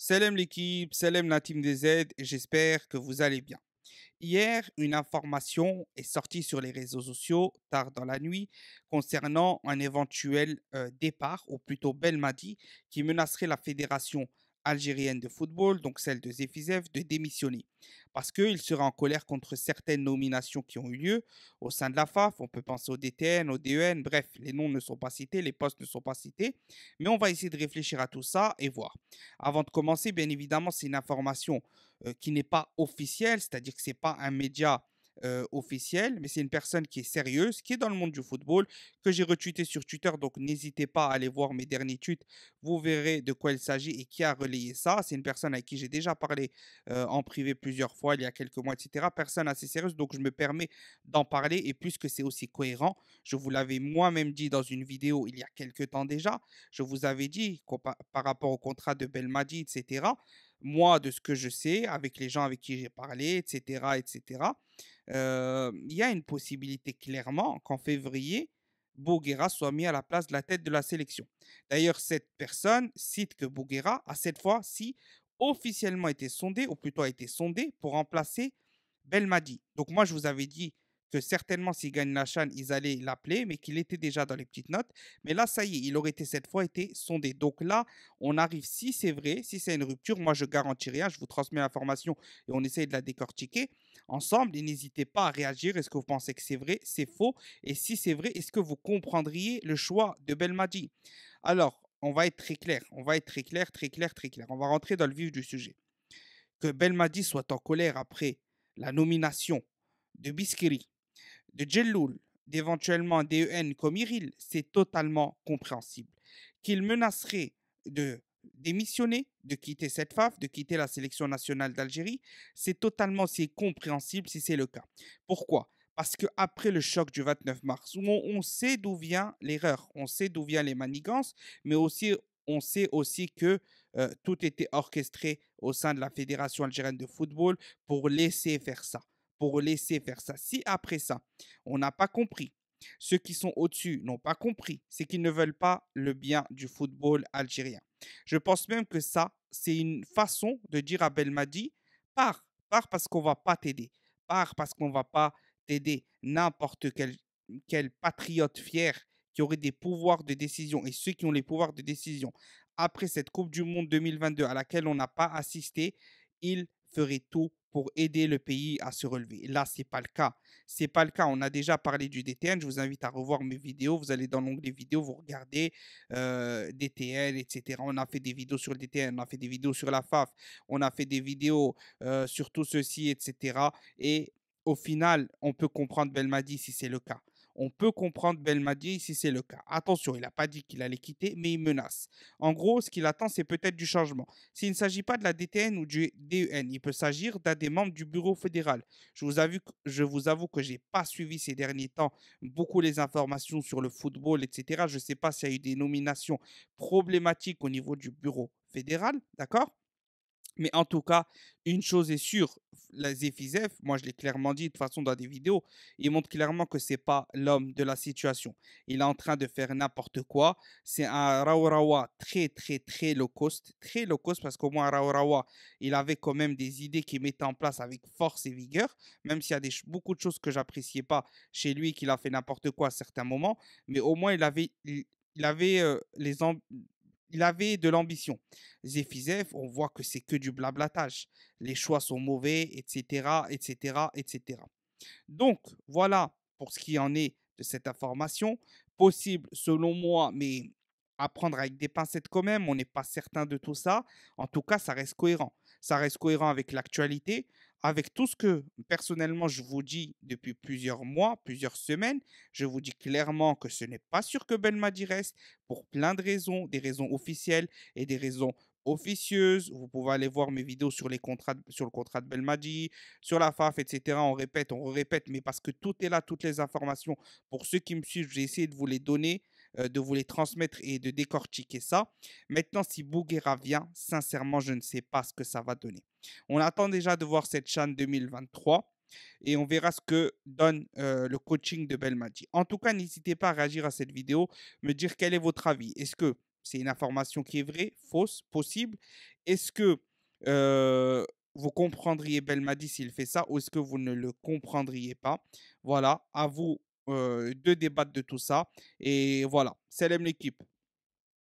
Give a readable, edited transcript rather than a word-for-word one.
Salam l'équipe, salam la team des Z, et j'espère que vous allez bien. Hier, une information est sortie sur les réseaux sociaux tard dans la nuit concernant un éventuel départ, ou plutôt Belmadi, qui menacerait la fédération algérienne de football, donc celle de Zefizef, de démissionner. Parce qu'il sera en colère contre certaines nominations qui ont eu lieu au sein de la FAF. On peut penser au DTN, au DEN, bref, les noms ne sont pas cités, les postes ne sont pas cités. Mais on va essayer de réfléchir à tout ça et voir. Avant de commencer, bien évidemment, c'est une information qui n'est pas officiel, c'est-à-dire que ce n'est pas un média officiel, mais c'est une personne qui est sérieuse, qui est dans le monde du football, que j'ai retweeté sur Twitter. Donc n'hésitez pas à aller voir mes derniers tweets, vous verrez de quoi il s'agit et qui a relayé ça. C'est une personne avec qui j'ai déjà parlé en privé plusieurs fois, il y a quelques mois, etc. Personne assez sérieuse, donc je me permets d'en parler. Et puisque c'est aussi cohérent, je vous l'avais moi-même dit dans une vidéo il y a quelques temps déjà, je vous avais dit par rapport au contrat de Belmadi, etc., moi, de ce que je sais, avec les gens avec qui j'ai parlé, etc., il y a une possibilité clairement qu'en février, Bouguera soit mis à la place de la tête de la sélection. D'ailleurs, cette personne cite que Bouguera a cette fois-ci officiellement été sondé, ou plutôt a été sondé pour remplacer Belmadi. Donc moi, je vous avais dit que certainement s'il gagne la CHAN, ils allaient l'appeler, mais qu'il était déjà dans les petites notes. Mais là, ça y est, il aurait été cette fois été sondé. Donc là, on arrive, si c'est vrai, si c'est une rupture, moi je garantis rien, je vous transmets l'information et on essaye de la décortiquer ensemble. Et n'hésitez pas à réagir. Est-ce que vous pensez que c'est vrai, c'est faux? Et si c'est vrai, est-ce que vous comprendriez le choix de Belmadi? Alors, on va être très clair, on va être très clair, très clair, très clair. On va rentrer dans le vif du sujet. Que Belmadi soit en colère après la nomination de Biskiri, de Djelloul, d'éventuellement DEN comme Iril, c'est totalement compréhensible. Qu'il menacerait de démissionner, de quitter cette FAF, de quitter la sélection nationale d'Algérie, c'est totalement aussi compréhensible si c'est le cas. Pourquoi? Parce qu'après le choc du 29 mars, où on sait d'où vient l'erreur, on sait d'où viennent les manigances, mais aussi on sait aussi que tout était orchestré au sein de la Fédération algérienne de football pour laisser faire ça. Pour laisser faire ça. Si après ça, on n'a pas compris, ceux qui sont au-dessus n'ont pas compris, c'est qu'ils ne veulent pas le bien du football algérien. Je pense même que ça, c'est une façon de dire à Belmadi, pars parce qu'on ne va pas t'aider, pars parce qu'on ne va pas t'aider. N'importe quel patriote fier qui aurait des pouvoirs de décision et ceux qui ont les pouvoirs de décision après cette Coupe du Monde 2022 à laquelle on n'a pas assisté, ils feraient tout pour aider le pays à se relever. Là, ce n'est pas le cas. C'est pas le cas. On a déjà parlé du DTN. Je vous invite à revoir mes vidéos. Vous allez dans l'onglet vidéo, vous regardez DTN, etc. On a fait des vidéos sur le DTN, on a fait des vidéos sur la FAF, on a fait des vidéos sur tout ceci, etc. Et au final, on peut comprendre Belmadi si c'est le cas. On peut comprendre Belmadi si c'est le cas. Attention, il n'a pas dit qu'il allait quitter, mais il menace. En gros, ce qu'il attend, c'est peut-être du changement. S'il ne s'agit pas de la DTN ou du DEN, il peut s'agir d'un des membres du bureau fédéral. Je vous avoue que je n'ai pas suivi ces derniers temps beaucoup les informations sur le football, etc. Je ne sais pas s'il y a eu des nominations problématiques au niveau du bureau fédéral, d'accord? Mais en tout cas, une chose est sûre, la Zefizef, moi je l'ai clairement dit de toute façon dans des vidéos, il montre clairement que ce n'est pas l'homme de la situation. Il est en train de faire n'importe quoi. C'est un Raourawa très, très, très low cost parce qu'au moins Raourawa, il avait quand même des idées qu'il mettait en place avec force et vigueur, même s'il y a beaucoup de choses que j'appréciais pas chez lui, qu'il a fait n'importe quoi à certains moments, mais au moins il avait il avait de l'ambition. Zefizef, on voit que c'est que du blablatage. Les choix sont mauvais, etc., etc., etc. Donc, voilà pour ce qui en est de cette information. Possible, selon moi, mais à prendre avec des pincettes quand même. On n'est pas certain de tout ça. En tout cas, ça reste cohérent. Ça reste cohérent avec l'actualité, avec tout ce que personnellement je vous dis depuis plusieurs mois, plusieurs semaines. Je vous dis clairement que ce n'est pas sûr que Belmadi reste pour plein de raisons, des raisons officielles et des raisons officieuses. Vous pouvez aller voir mes vidéos sur, sur le contrat de Belmadi, sur la FAF, etc. On répète, mais parce que tout est là, toutes les informations. Pour ceux qui me suivent, j'ai essayé de vous les donner, de vous les transmettre et de décortiquer ça. Maintenant, si Bouguera vient, sincèrement, je ne sais pas ce que ça va donner. On attend déjà de voir cette CHAN 2023 et on verra ce que donne le coaching de Belmadi. En tout cas, n'hésitez pas à réagir à cette vidéo, me dire quel est votre avis. Est-ce que C'est une information qui est vraie, fausse, possible? Est-ce que euh, vous comprendriez Belmadi s'il fait ça ou est-ce que vous ne le comprendriez pas? Voilà, à vous de débattre de tout ça. Et voilà, salam l'équipe.